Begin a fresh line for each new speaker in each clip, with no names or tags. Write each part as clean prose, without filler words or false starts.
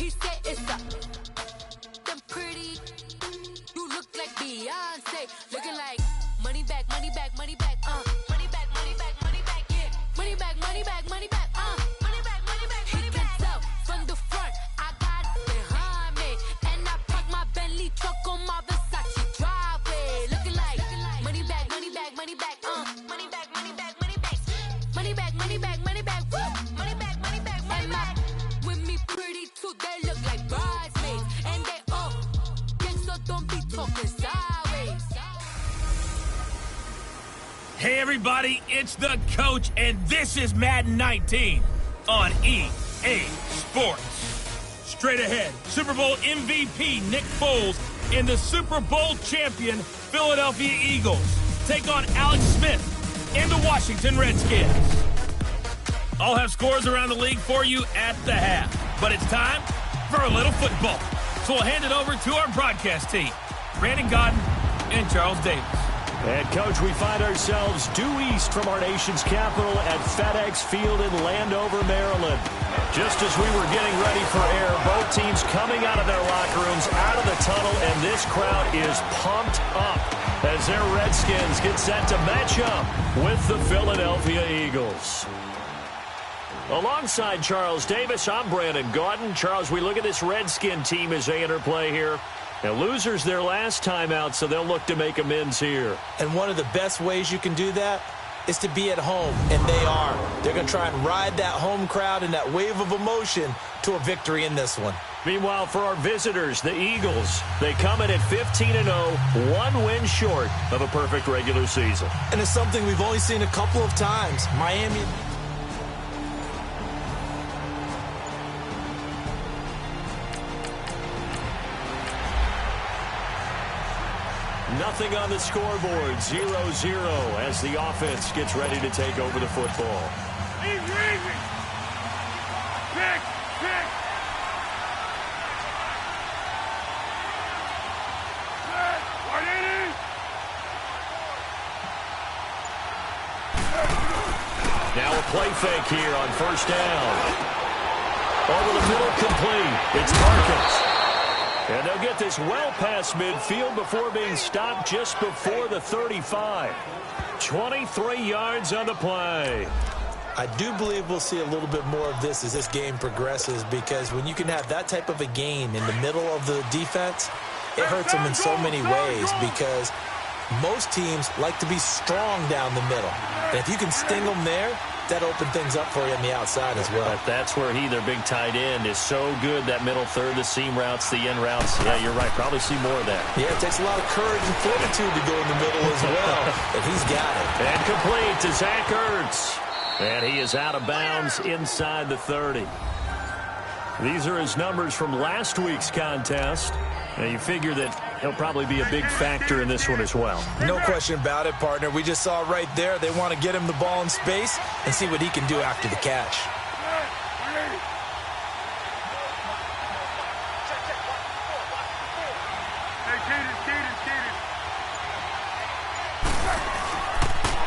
He said it's up. Them pretty. You look like Beyonce. Looking like money back, money back, money back, money back, money back, money back, yeah. Money back, money back, money back, money back, money back, money back. He can tell from the front, I got it behind me. And I park my Bentley truck on my Versace driveway. Looking like money back, money back, money back, money back, money back, money back. Money back, money back, money back, woo. Money back, money back, money back. With me pretty too, they look like bridesmaids. And they all gang, so don't be talking sideways.
Hey everybody, it's the coach, and this is Madden 19 on EA Sports. Straight ahead, Super Bowl MVP Nick Foles and the Super Bowl champion Philadelphia Eagles take on Alex Smith and the Washington Redskins. I'll have scores around the league for you at the half, but it's time for a little football. So we'll hand it over to our broadcast team, Brandon Godden and Charles Davis.
And, Coach, we find ourselves due east from our nation's capital at FedEx Field in Landover, Maryland. Just as we were getting ready for air, both teams coming out of their locker rooms, out of the tunnel, and this crowd is pumped up as their Redskins get set to match up with the Philadelphia Eagles. Alongside Charles Davis, I'm Brandon Gaudin. Charles, we look at this Redskin team as they interplay here. Now, losers their last time out, so they'll look to make amends here.
And one of the best ways you can do that is to be at home, and they are. They're going to try and ride that home crowd and that wave of emotion to a victory in this one.
Meanwhile, for our visitors, the Eagles, they come in at 15-0, one win short of a perfect regular season.
And it's something we've only seen a couple of times. Miami.
Nothing on the scoreboard, 0-0 as the offense gets ready to take over the football.
Easy. Pick.
Now a play fake here on first down. Over the middle, complete. It's Parkins. And they'll get this well past midfield before being stopped just before the 35. 23 yards on the play.
I do believe we'll see a little bit more of this as this game progresses, because when you can have that type of a gain in the middle of the defense, it hurts them in so many ways, because most teams like to be strong down the middle. And if you can sting them there, that open things up for you on the outside as well.
But that's where their big tight end, is so good, that middle third, the seam routes, the end routes. Yeah, you're right. Probably see more of that.
Yeah, it takes a lot of courage and fortitude to go in the middle as well. And he's got it.
And complete to Zach Ertz. And he is out of bounds inside the 30. These are his numbers from last week's contest. Now, you figure that he'll probably be a big factor in this one as well.
No question about it, partner. We just saw it right there. They want to get him the ball in space and see what he can do after the catch.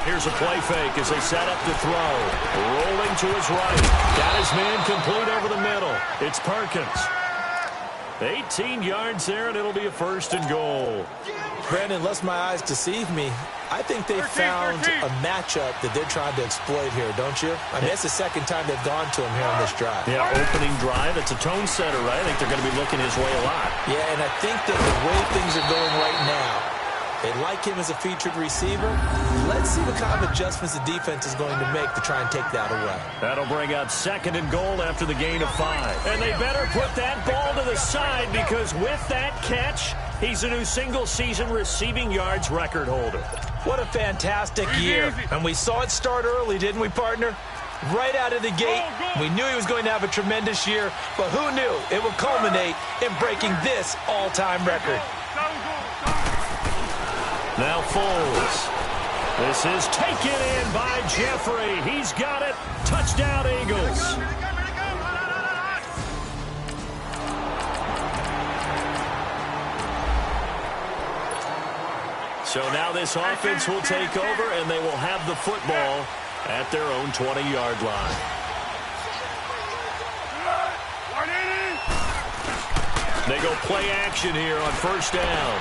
Here's a play fake as they set up to throw. Rolling to his right. Got his man complete over the middle. It's Parkins. 18 yards there, and it'll be a first and goal.
Brandon, lest my eyes deceive me, I think they found a matchup that they're trying to exploit here, don't you? I mean, it's the second time they've gone to him here on this drive.
Yeah, opening drive. It's a tone setter, right? I think they're going to be looking his way a lot.
Yeah, and I think that the way things are going right now, they like him as a featured receiver. Let's see what kind of adjustments the defense is going to make to try and take that away.
That'll bring up second and goal after the gain of 5. And they better put that ball to the side, because with that catch, he's a new single-season receiving yards record holder.
What a fantastic year. And we saw it start early, didn't we, partner? Right out of the gate, we knew he was going to have a tremendous year, but who knew it would culminate in breaking this all-time record.
Now Foles. This is taken in by Jeffrey. He's got it. Touchdown, Eagles. So now this offense will take over, and they will have the football at their own 20-yard line. They go play action here on first down.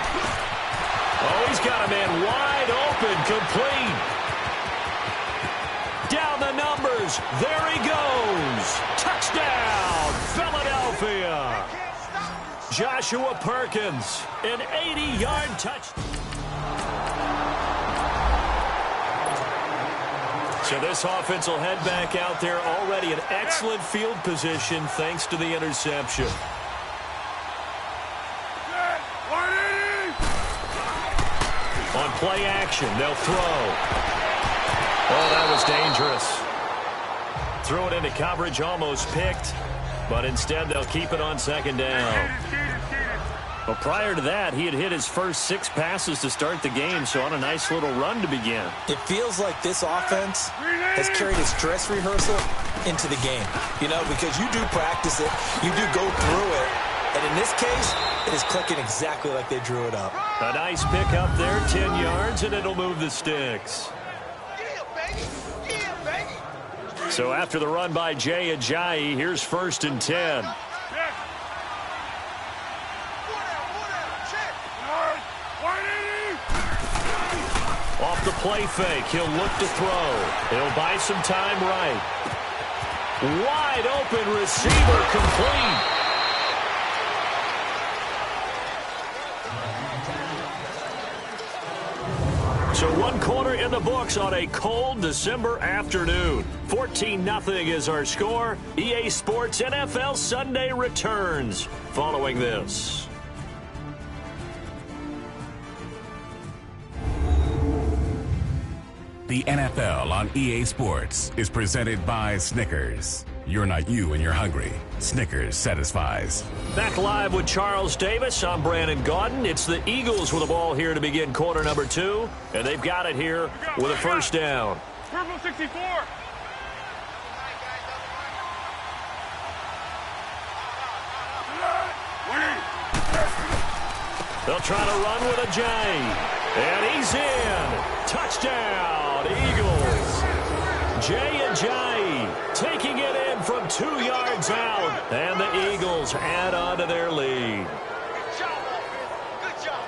Oh, he's got a man wide open, complete. Down the numbers. There he goes. Touchdown, Philadelphia. Joshua Perkins, an 80-yard touchdown. So this offense will head back out there, already in excellent field position thanks to the interception. On play action, they'll throw. Oh, that was dangerous. Threw it into coverage, almost picked, but instead they'll keep it on second down. Well, prior to that, he had hit his first 6 passes to start the game, so on a nice little run to begin.
It feels like this offense has carried its dress rehearsal into the game, you know, because you do practice it, you do go through it, and in this case, it is clicking exactly like they drew it up.
A nice pick up there, 10 yards, and it'll move the sticks. So after the run by Jay Ajayi, here's 1st and 10. Off the play fake, he'll look to throw. He'll buy some time right. Wide open receiver, complete. So 1 quarter in the books on a cold December afternoon. 14-0 is our score. EA Sports NFL Sunday returns following this.
The NFL on EA Sports is presented by Snickers. You're not you and you're hungry. Snickers satisfies.
Back live with Charles Davis. I'm Brandon Gaudin. It's the Eagles with the ball here to begin quarter number 2. And they've got it here with a first down.
Purple 64.
They'll try to run with Ajayi. And he's in. Touchdown, Eagles. Jay Ajayi taking it in from 2 yards out. And the Eagles add on to their lead.
Good job, offense. Good job.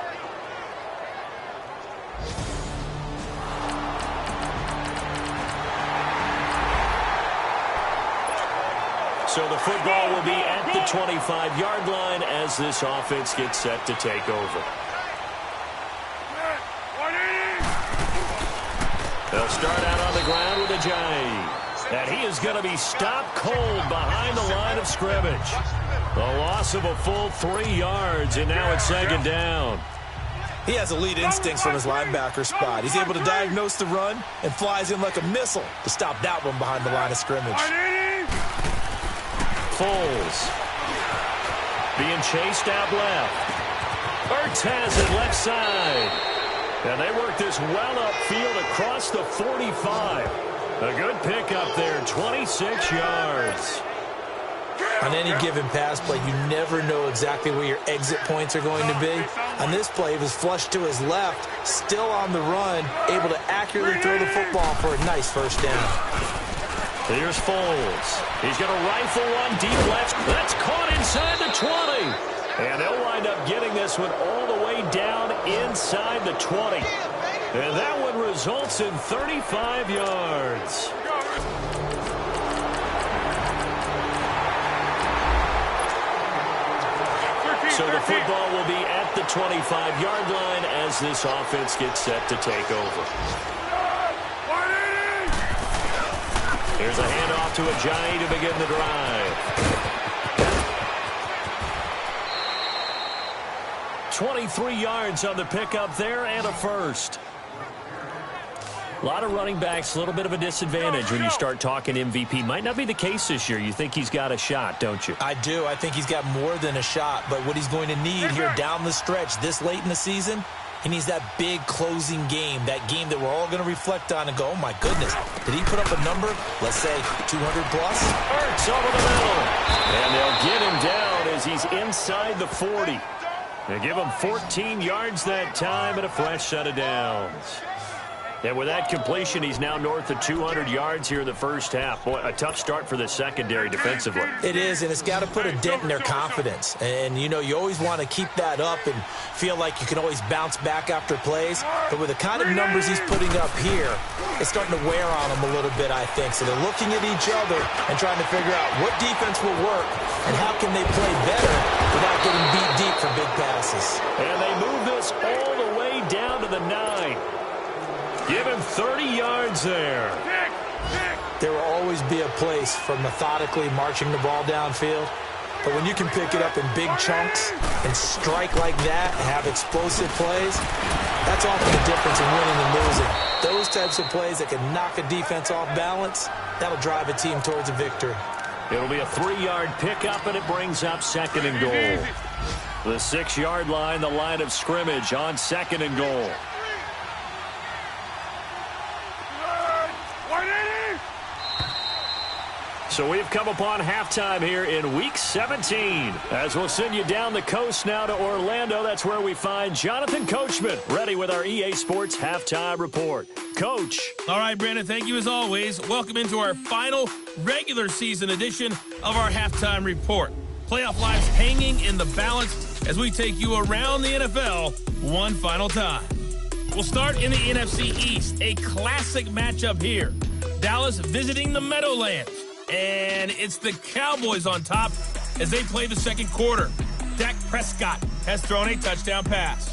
So the football will be at the 25-yard line as this offense gets set to take over. They'll start out on the ground with Ajayi. And he is going to be stopped cold behind the line of scrimmage. The loss of a full 3 yards, and now it's second down.
He has elite instincts from his linebacker spot. He's able to diagnose the run and flies in like a missile to stop that one behind the line of scrimmage.
Foles being chased out left. Ertz has it left side. And they work this well upfield across the 45. A good pickup there, 26 yards.
On any given pass play, you never know exactly where your exit points are going to be. On this play, he was flushed to his left, still on the run, able to accurately throw the football for a nice first down.
Here's Foles. He's going to rifle one deep left. That's caught inside the 20. And they'll wind up getting this one all the way down inside the 20. And that one results in 35 yards. So the football will be at the 25-yard line as this offense gets set to take over. Here's a handoff to Ajayi to begin the drive. 23 yards on the pickup there and a first. A lot of running backs, a little bit of a disadvantage when you start talking MVP. Might not be the case this year. You think he's got a shot, don't you?
I do. I think he's got more than a shot. But what he's going to need here down the stretch this late in the season, he needs that big closing game, that game that we're all going to reflect on and go, oh, my goodness, did he put up a number, let's say, 200 plus?
Ertz over the middle. And they'll get him down as he's inside the 40. They give him 14 yards that time and a fresh set of downs. And with that completion, he's now north of 200 yards here in the first half. Boy, a tough start for the secondary defensively.
It is, and it's got to put a dent in their confidence. And, you know, you always want to keep that up and feel like you can always bounce back after plays. But with the kind of numbers he's putting up here, it's starting to wear on them a little bit, I think. So they're looking at each other and trying to figure out what defense will work and how can they play better without getting beat deep for big passes.
And they move this all the way down to the 9. Give him 30 yards there.
There will always be a place for methodically marching the ball downfield. But when you can pick it up in big chunks and strike like that and have explosive plays, that's often the difference in winning and losing. Those types of plays that can knock a defense off balance, that'll drive a team towards a victory.
It'll be a 3-yard pickup, and it brings up 2nd and goal. The 6-yard line, the line of scrimmage on 2nd and goal. So we've come upon halftime here in Week 17. As we'll send you down the coast now to Orlando, that's where we find Jonathan Coachman, ready with our EA Sports Halftime Report. Coach.
All right, Brandon, thank you as always. Welcome into our final regular season edition of our Halftime Report. Playoff lives hanging in the balance as we take you around the NFL one final time. We'll start in the NFC East, a classic matchup here. Dallas visiting the Meadowlands. And it's the Cowboys on top as they play the second quarter. Dak Prescott has thrown a touchdown pass.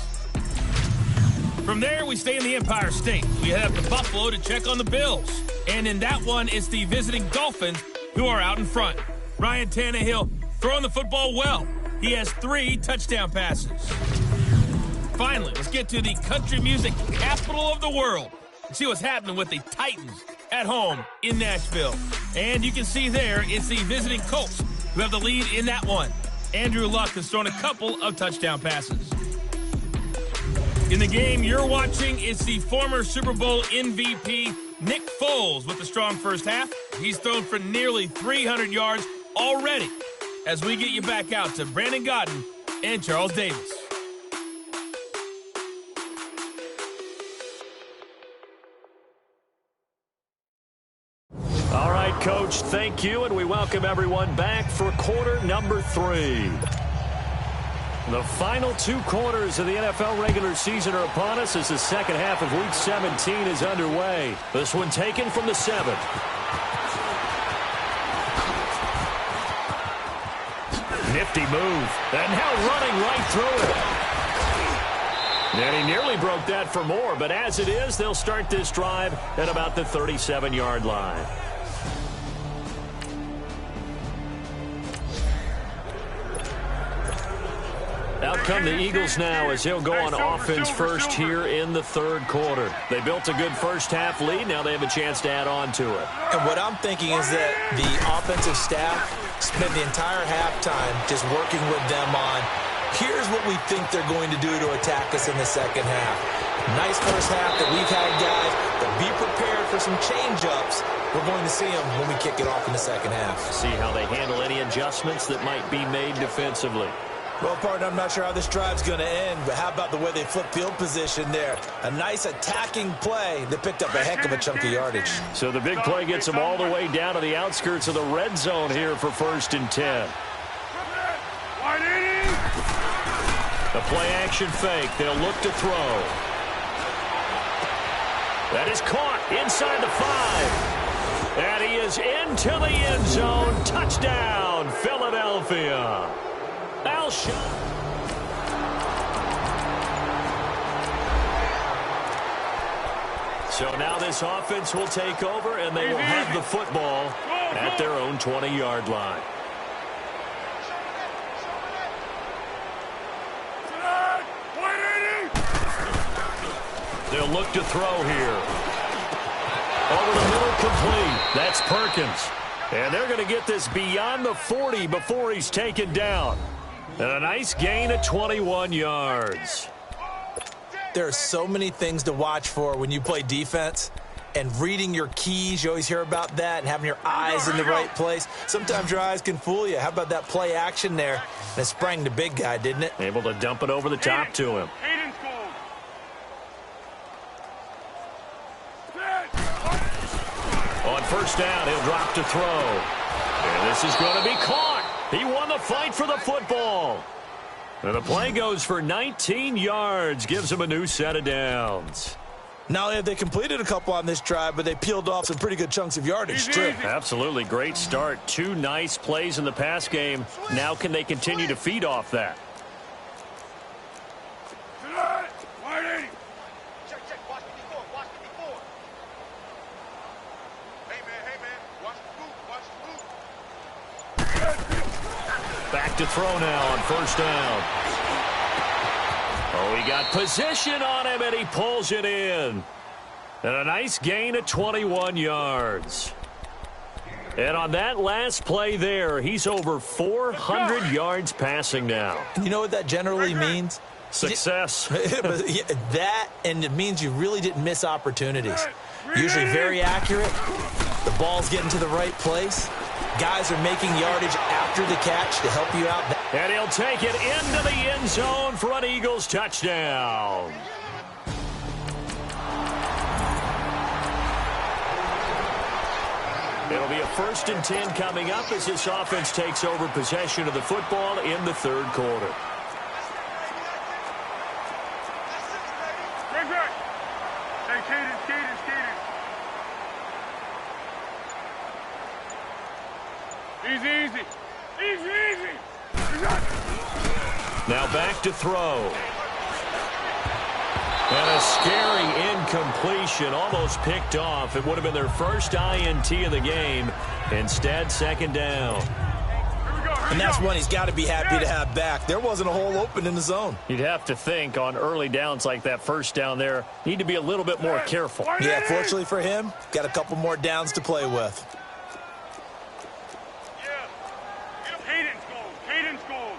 From there, we stay in the Empire State. We head up to Buffalo to check on the Bills. And in that one, it's the visiting Dolphins who are out in front. Ryan Tannehill throwing the football well. He has 3 touchdown passes. Finally, let's get to the country music capital of the world and see what's happening with the Titans at home in Nashville. And you can see there, it's the visiting Colts who have the lead in that one. Andrew Luck has thrown a couple of touchdown passes. In the game you're watching, it's the former Super Bowl MVP, Nick Foles, with a strong first half. He's thrown for nearly 300 yards already as we get you back out to Brandon Godden and Charles Davis.
All right, Coach, thank you, and we welcome everyone back for quarter number 3. The final 2 quarters of the NFL regular season are upon us as the second half of Week 17 is underway. This one taken from the 7. Nifty move, and now running right through it. And he nearly broke that for more, but as it is, they'll start this drive at about the 37-yard line. Out come the Eagles now as they'll go on offense first here in the third quarter. They built a good first half lead. Now they have a chance to add on to it.
And what I'm thinking is that the offensive staff spent the entire halftime just working with them on, here's what we think they're going to do to attack us in the second half. Nice first half that we've had, guys, but be prepared for some change-ups. We're going to see them when we kick it off in the second half.
See how they handle any adjustments that might be made defensively.
Well, partner, I'm not sure how this drive's going to end, but how about the way they flip field position there? A nice attacking play that picked up a heck of a chunk of yardage.
So the big play gets them all the way down to the outskirts of the red zone here for 1st and 10. The play-action fake. They'll look to throw. That is caught inside the 5. And he is into the end zone. Touchdown, Philadelphia. Alshon. So now this offense will take over, and they will have the football at their own 20-yard line. They'll look to throw here. Over the middle, complete. That's Perkins. And they're going to get this beyond the 40 before he's taken down. And a nice gain of 21 yards.
There are so many things to watch for when you play defense. And reading your keys, you always hear about that, and having your eyes in the right place. Sometimes your eyes can fool you. How about that play action there? And it sprang the big guy, didn't it?
Able to dump it over the top to him. first down. He'll drop to throw. And this is going to be caught. He won the fight for the football. And the play goes for 19 yards. Gives him a new set of downs.
Not only have they completed a couple on this drive, but they peeled off some pretty good chunks of yardage, too.
Absolutely. Great start. 2 nice plays in the pass game. Now can they continue to feed off that? Back to throw now on first down. Oh, he got position on him, and he pulls it in. And a nice gain of 21 yards. And on that last play there, he's over 400 yards passing now.
You know what that generally means?
Success.
That, and it means you really didn't miss opportunities. Usually very accurate. The ball's getting to the right place. Guys are making yardage after the catch to help you out.
And he'll take it into the end zone for an Eagles touchdown. It'll be a 1st and 10 coming up as this offense takes over possession of the football in the 3rd quarter.
Easy.
Now back to throw. And a scary incompletion, almost picked off. It would have been their first INT of the game. Instead, 2nd down.
And that's one he's got to be happy to have back. There wasn't a hole open in the zone.
You'd have to think on early downs like that first down there, need to be a little bit more careful.
Yeah, fortunately for him, got a couple more downs to play with.
Cadence gold.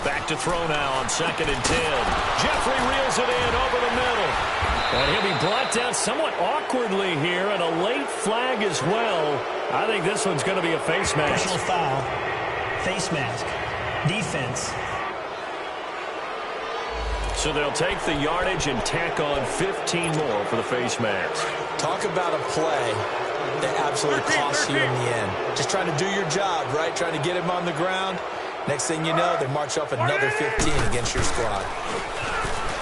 Back to throw now on 2nd and 10. Jeffrey reels it in over the middle. And he'll be brought down somewhat awkwardly here, and a late flag as well. I think this one's going to be a face mask.
Personal foul, face mask, defense.
So they'll take the yardage and tack on 15 more for the face mask.
Talk about a play that absolutely costs you in the end. Just trying to do your job, right? Trying to get him on the ground. Next thing you know, they march up another 15 against your squad.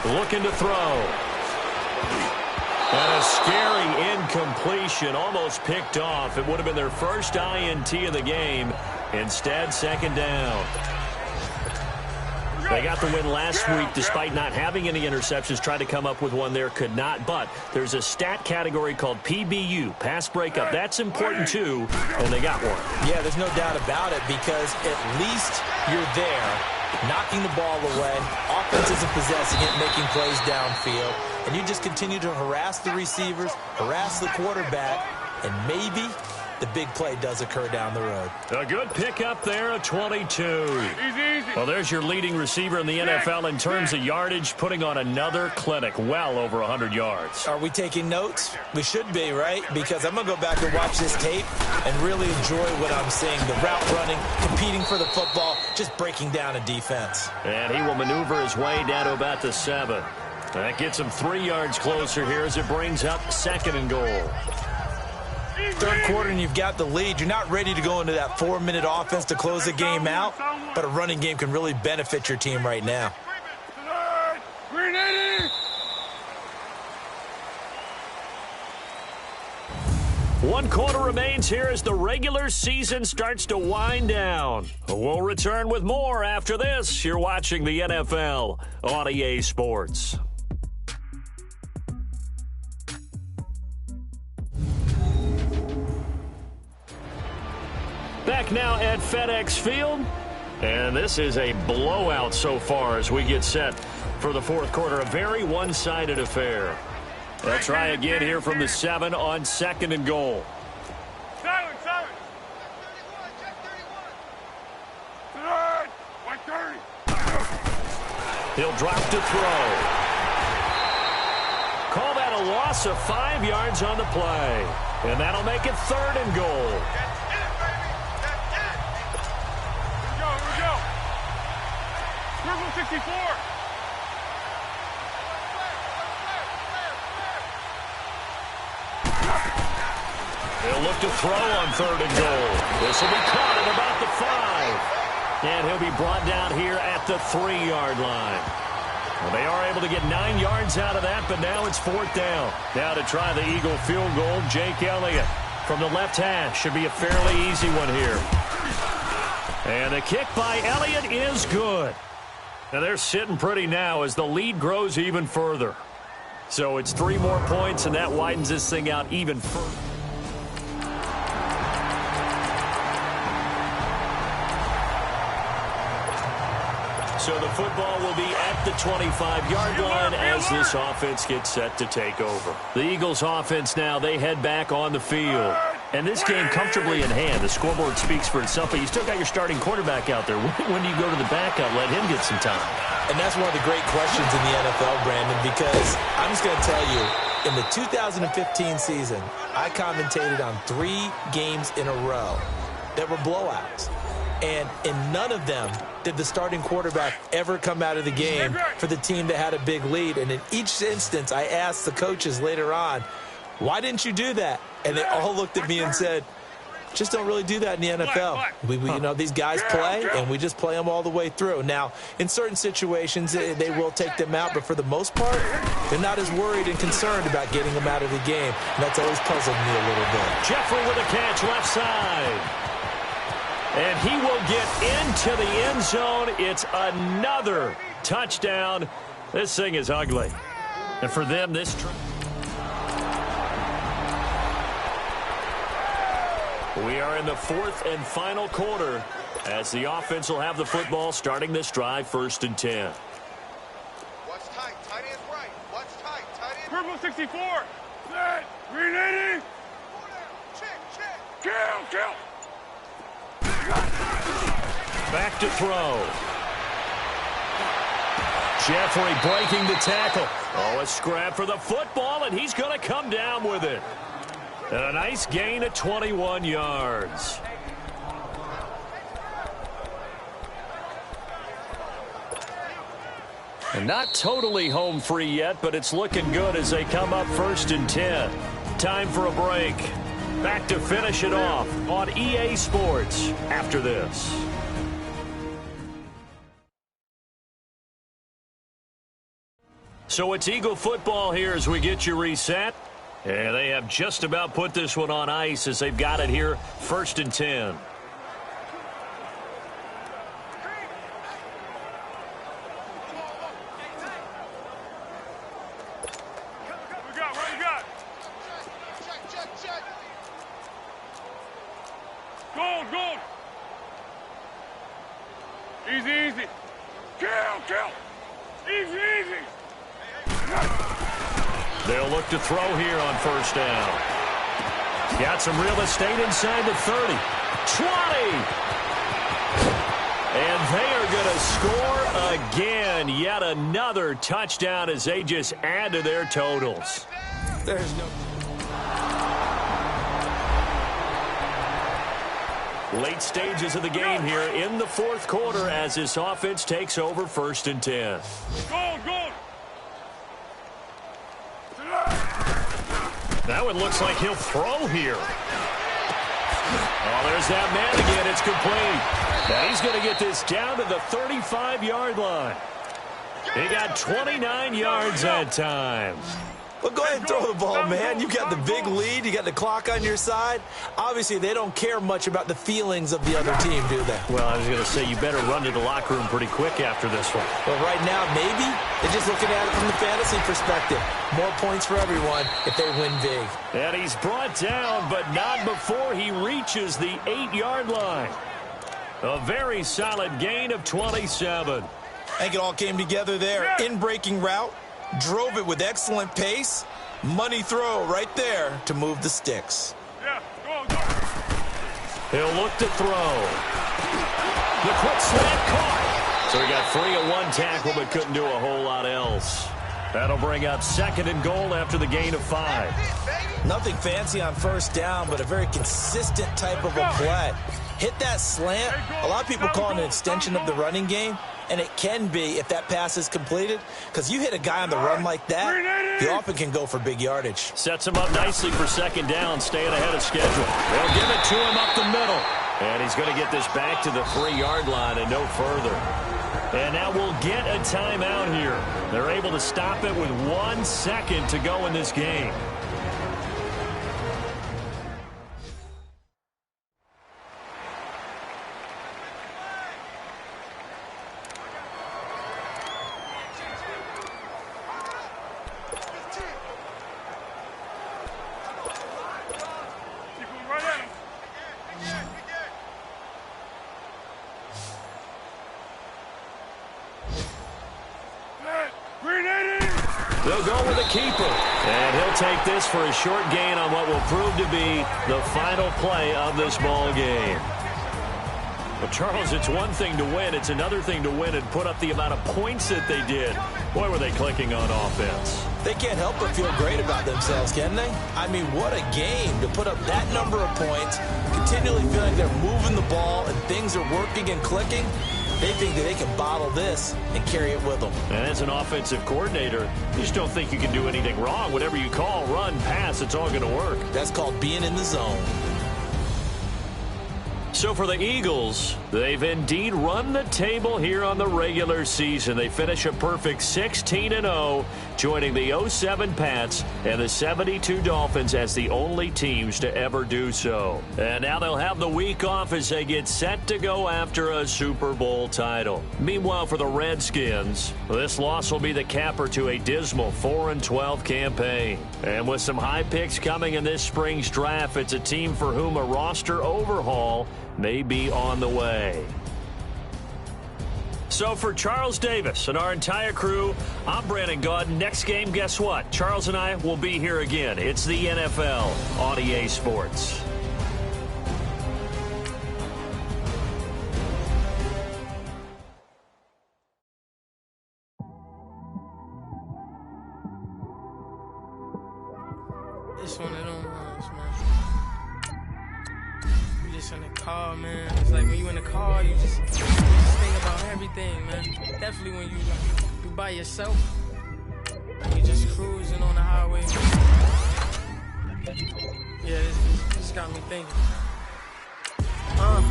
Looking to throw. And a scary incompletion, almost picked off. It would have been their first INT of the game. Instead, 2nd down. They got the win last week despite not having any interceptions. Tried to come up with one there, could not. But there's a stat category called PBU, pass breakup. That's important too, and they got one.
Yeah, there's no doubt about it because at least you're there, knocking the ball away. Offense isn't possessing it, making plays downfield. And you just continue to harass the receivers, harass the quarterback, and maybe the big play does occur down the road.
A good pickup there, a 22. Well, there's your leading receiver in the NFL in terms of yardage, putting on another clinic, well over 100 yards.
Are we taking notes? We should be, right? Because I'm going to go back and watch this tape and really enjoy what I'm seeing. The route running, competing for the football, just breaking down a defense.
And he will maneuver his way down to about the 7. That gets him 3 yards closer here as it brings up 2nd and goal.
3rd quarter and you've got the lead. You're not ready to go into that 4-minute offense to close the game out, but a running game can really benefit your team right now.
One quarter remains here as the regular season starts to wind down. We'll return with more after this. You're watching the NFL on EA Sports. Back now at FedEx Field, and this is a blowout so far as we get set for the 4th quarter. A very one-sided affair. They'll try again here from the 7 on 2nd and goal.
Silence. Check 31. 130.
He'll drop to throw. Call that a loss of 5 yards on the play. And that'll make it 3rd and goal.
Here we go. Purple 64.
He'll look to throw on 3rd and goal. This will be caught at about the 5. And he'll be brought down here at the 3-yard line. Well, they are able to get 9 yards out of that, but now it's 4th down. Now to try the Eagle field goal, Jake Elliott from the left hash. Should be a fairly easy one here. And the kick by Elliott is good. Now they're sitting pretty now as the lead grows even further. So it's 3 more points, and that widens this thing out even further. So the football will be at the 25-yard line as this offense gets set to take over. The Eagles offense now, they head back on the field. And this game comfortably in hand. The scoreboard speaks for itself, but you still got your starting quarterback out there. When do you go to the backup, let him get some time?
And that's one of the great questions in the NFL, Brandon, because I'm just going to tell you, in the 2015 season, I commentated on 3 games in a row that were blowouts. And in none of them did the starting quarterback ever come out of the game for the team that had a big lead. And in each instance, I asked the coaches later on, why didn't you do that? And they all looked at me and said, just don't really do that in the NFL. We you know, these guys play, and we just play them all the way through. Now, in certain situations, they will take them out, but for the most part, they're not as worried and concerned about getting them out of the game. And that's always puzzled me a little bit.
Jeffrey with a catch left side. And he will get into the end zone. It's another touchdown. This thing is ugly. And for them, this... We are in the 4th and final quarter as the offense will have the football starting this drive 1st and 10.
Watch tight. Tight end's right. Watch tight. Tight end.
Purple 64. Set. 380.
Check.
Kill.
Back to throw. Jeffrey breaking the tackle. Oh, a scrap for the football, and he's going to come down with it. And a nice gain of 21 yards. And not totally home free yet, but it's looking good as they come up 1st and 10. Time for a break. Back to finish it off on EA Sports after this. So it's Eagle football here as we get you reset. And they have just about put this one on ice as they've got it here 1st and 10.
What you got?
Check.
Gold. Easy. Kill. Easy.
They'll look to throw here on 1st down. Got some real estate inside the 30. 20. And they are going to score again. Yet another touchdown as they just add to their totals.
There's no...
Late stages of the game here in the 4th quarter as this offense takes over 1st and 10.
Gold.
That one looks like he'll throw here. Oh, there's that man again. It's complete. And he's going to get this down to the 35-yard line. He got 29 yards that time.
Well, go ahead and throw the ball, man. You got the big lead. You got the clock on your side. Obviously, they don't care much about the feelings of the other team, do they?
Well, I was going to say, you better run to the locker room pretty quick after this one.
Well, right now, maybe they're just looking at it from the fantasy perspective. More points for everyone if they win big.
And he's brought down, but not before he reaches the 8-yard line. A very solid gain of 27.
I think it all came together there. In-breaking route. Drove it with excellent pace. Money throw right there to move the sticks.
Yeah, go.
He'll look to throw. The quick slant caught. So he got 3 of 1 tackle, but couldn't do a whole lot else. That'll bring up 2nd and goal after the gain of 5.
Nothing fancy on 1st down, but a very consistent type of a play. hit that slant. A lot of people call it an extension of the running game, and it can be if that pass is completed, because you hit a guy on the run like that, he often can go for big yardage.
Sets him up nicely for second down, staying ahead of schedule. They'll give it to him up the middle. And he's going to get this back to the 3-yard line and no further. And now we'll get a timeout here. They're able to stop it with 1 second to go in this game. They'll go with a keeper. And he'll take this for a short gain on what will prove to be the final play of this ball game. Well, Charles, it's one thing to win. It's another thing to win and put up the amount of points that they did. Boy, were they clicking on offense.
They can't help but feel great about themselves, can they? I mean, what a game to put up that number of points, continually feeling they're moving the ball and things are working and clicking. They think that they can bottle this and carry it with them.
And as an offensive coordinator, you just don't think you can do anything wrong. Whatever you call, run, pass, it's all going to work.
That's called being in the zone.
So for the Eagles, they've indeed run the table here on the regular season. They finish a perfect 16-0, joining the 07 Pats and the 72 Dolphins as the only teams to ever do so. And now they'll have the week off as they get set to go after a Super Bowl title. Meanwhile, for the Redskins, this loss will be the capper to a dismal 4-12 campaign. And with some high picks coming in this spring's draft, it's a team for whom a roster overhaul may be on the way. So for Charles Davis and our entire crew, I'm Brandon Gaudin. Next game, guess what? Charles and I will be here again. It's the NFL on EA Sports.
It's one of them ones, man. You just in the car, man. It's like when you in the car, you just think about everything, man. Definitely when you by yourself, you just cruising on the highway. Yeah, this got me thinking. On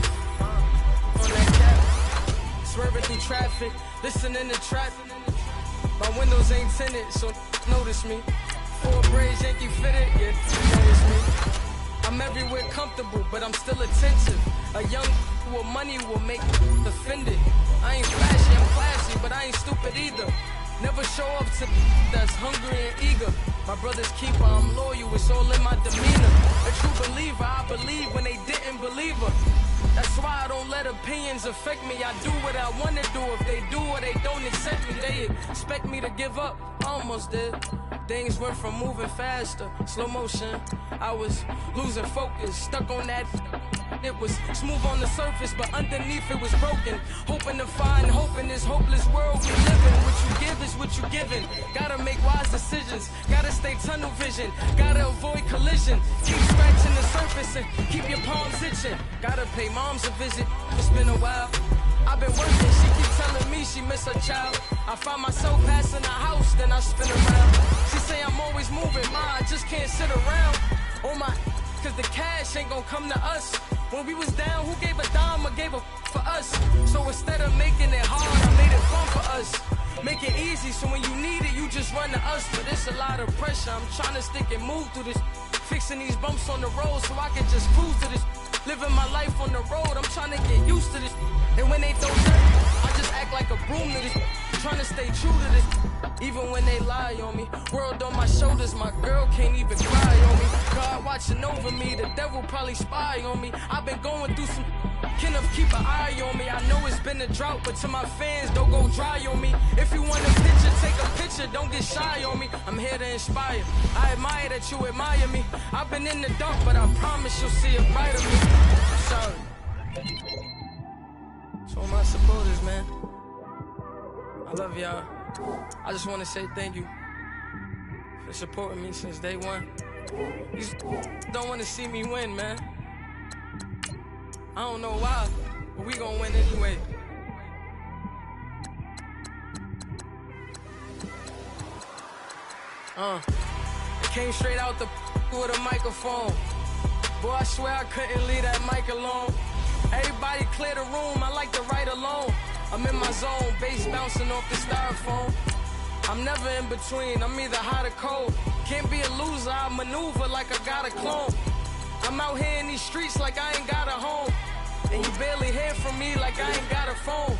that cap, swerving through traffic, listening to traffic. My windows ain't tinted, so notice me. 4 braids, Yankee fitted, yeah, notice me. I'm everywhere comfortable, but I'm still attentive. A young with money will make offended. I ain't flashy, I'm classy, but I ain't stupid either. Never show up to that's hungry and eager. My brother's keeper, I'm loyal, it's all in my demeanor. A true believer, I believe when they didn't believe her. That's why I don't let opinions affect me. I do what I want to do. If they do or they don't accept me, they expect me to give up. Almost did. Things went from moving faster, slow motion. I was losing focus, stuck on that. It was smooth on the surface, but underneath it was broken. Hoping to find hope in this hopeless world we live in. What you give is what you given. Gotta make wise decisions. Gotta stay tunnel vision. Gotta avoid collision. Keep scratching the surface and keep your palms itching. Gotta pay mom's a visit. It's been a while. I've been working, she keep telling me she miss her child. I find myself passing the house, then I spin around. She say I'm always moving, I just can't sit around. Oh my, cause the cash ain't gonna come to us. When we was down, who gave a dime or gave a for us? So instead of making it hard, I made it fun for us. Make it easy, so when you need it, you just run to us. But it's a lot of pressure, I'm trying to stick and move through this. Fixing these bumps on the road so I can just cruise to this. Living my life on the road, I'm trying to get used to this. And when they throw dirt, I just act like a broom to this. Trying to stay true to this, even when they lie on me. World on my shoulders, my girl can't even cry on me. God watching over me, the devil probably spy on me. I've been going through some, can of keep an eye on me. I know it's been a drought, but to my fans, don't go dry on me. If you want a picture, take a picture, don't get shy on me. I'm here to inspire, I admire that you admire me. I've been in the dark, but I promise you'll see a brighter me. Sorry. So my supporters, man, I love y'all. I just want to say thank you for supporting me since day one. You don't want to see me win, man. I don't know why, but we gon' win anyway. It came straight out the with a microphone. Boy, I swear I couldn't leave that mic alone. Everybody clear the room, I like to write alone. I'm in my zone, bass bouncing off the styrofoam. I'm never in between, I'm either hot or cold. Can't be a loser, I maneuver like I got a clone. I'm out here in these streets like I ain't got a home. And you barely hear from me like I ain't got a phone.